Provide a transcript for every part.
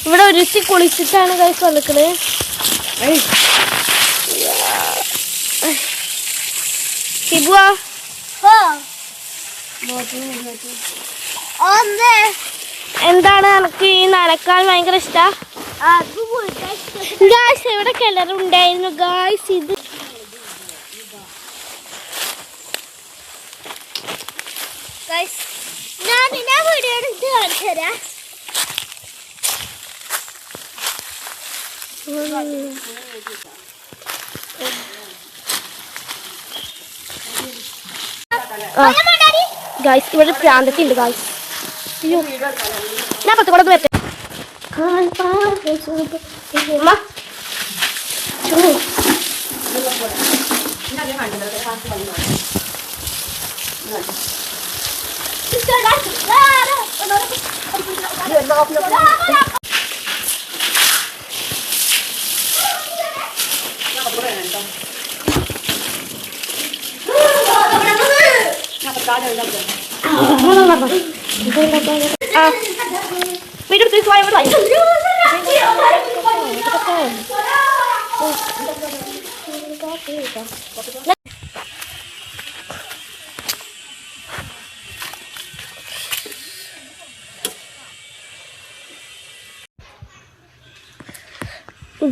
ഇവിടെ ഒരുത്തി കുളിച്ചിട്ടാണ് ഗൈസ് വന്നിക്കണേ. എന്താണ് എനക്ക് ഈ നനക്കാൻ ഭയങ്കര ഇഷ്ട. ഗായ്സ് ഇവിടെ കിണറുണ്ടായിരുന്നു ഗായ്സ്. ഇത് ഞാൻ വീഡിയോ എടുത്ത് കാണിച്ചു തരാം. ഗായ്സ് ഇവിടെ പ്രാന്തത്തി ഉണ്ട് ഗായ്സ്. അയ്യോ ഞാൻ പത്ത് കൂടെ വരട്ടെ.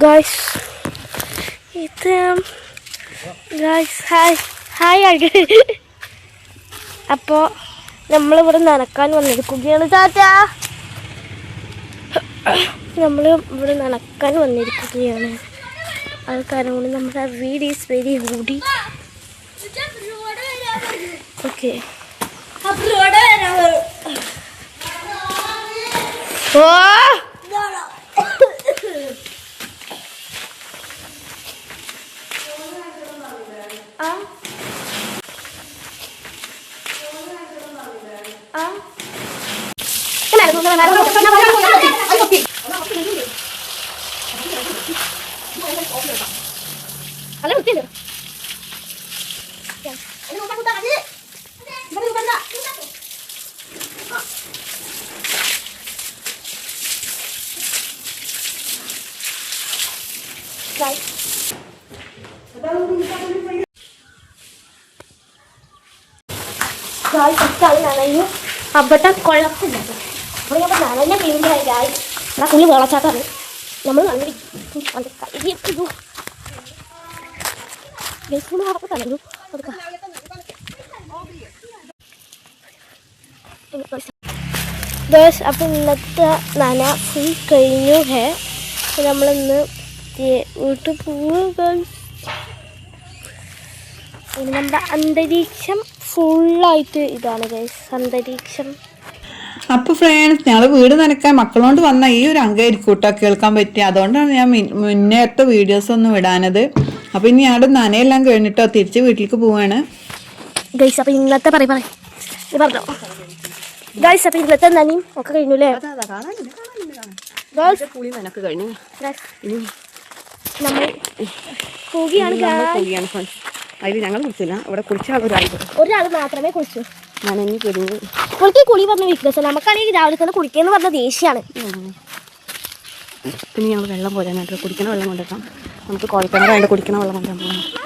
ഗായ്സ് ഇത് ഗായ്സ് ഹായ്. അപ്പോൾ നമ്മളിവിടെ നനക്കാൻ വന്നിരിക്കുകയാണ്. ചാച്ചാ നമ്മൾ ഇവിടെ നനക്കാൻ വന്നിരിക്കുകയാണ്. അത് കാരണം കൊണ്ട് നമ്മുടെ വീട് ഈസ് വെരി ഹൂഡി. ഓക്കെ ഓ അവിടെ കുഴപ്പമില്ല. നനഞ്ഞ ക്ലീനായി ഗായ്. ആ കുളി വെള്ളച്ചാട്ടാണ്. നമ്മൾ നല്ല അപ്പം ഇന്നത്തെ നന ഫുൾ കഴിഞ്ഞു. നമ്മളിന്ന് വീട്ടിൽ പോവുക. നമ്മുടെ അന്തരീക്ഷം ഫുള്ളായിട്ട് ഇതാണ് ഗൈസ് അന്തരീക്ഷം. അപ്പോൾ ഫ്രണ്ട്സ് ഞങ്ങൾ വീട് നനക്കാൻ മക്കളോണ്ട് വന്ന ഈ ഒരു അംഗമായിരിക്കും കേട്ടോ കേൾക്കാൻ പറ്റിയ. അതുകൊണ്ടാണ് ഞാൻ മുന്നേത്തെ വീഡിയോസ് ഒന്നും ഇടാനത്. അപ്പോൾ ഇനി ഞങ്ങളുടെ നനയെല്ലാം കഴിഞ്ഞിട്ടോ തിരിച്ച് വീട്ടിലേക്ക് പോവാണ് ഗൈസ്. അപ്പോൾ ഇന്നത്തെ പറഞ്ഞോ ഗൈസ്. അപ്പോൾ ഇന്നത്തെ നനയും ഒക്കെ കഴിഞ്ഞു അല്ലേ? നമ്മൾ പോവുകയാണ്. അതിൽ ഞങ്ങൾ കുളിച്ചില്ല. ഇവിടെ കുളിച്ച ഒരാൾ മാത്രമേ കുളിച്ചു. കുളിക്ക് കുളി പറഞ്ഞ വീക്ക്നെസ്. നമുക്കാണെങ്കിൽ രാവിലെ തന്നെ കുളിക്കാന്ന് പറഞ്ഞ ദേഷ്യമാണ്. പിന്നെ ഞങ്ങൾ വെള്ളം പോരാനായിട്ട് കുടിക്കണ വെള്ളം കൊണ്ടുവരാം. നമുക്ക് കോഴിക്കിണറായിട്ട് കുടിക്കണ വെള്ളം കൊണ്ടുവരാൻ പോകാം.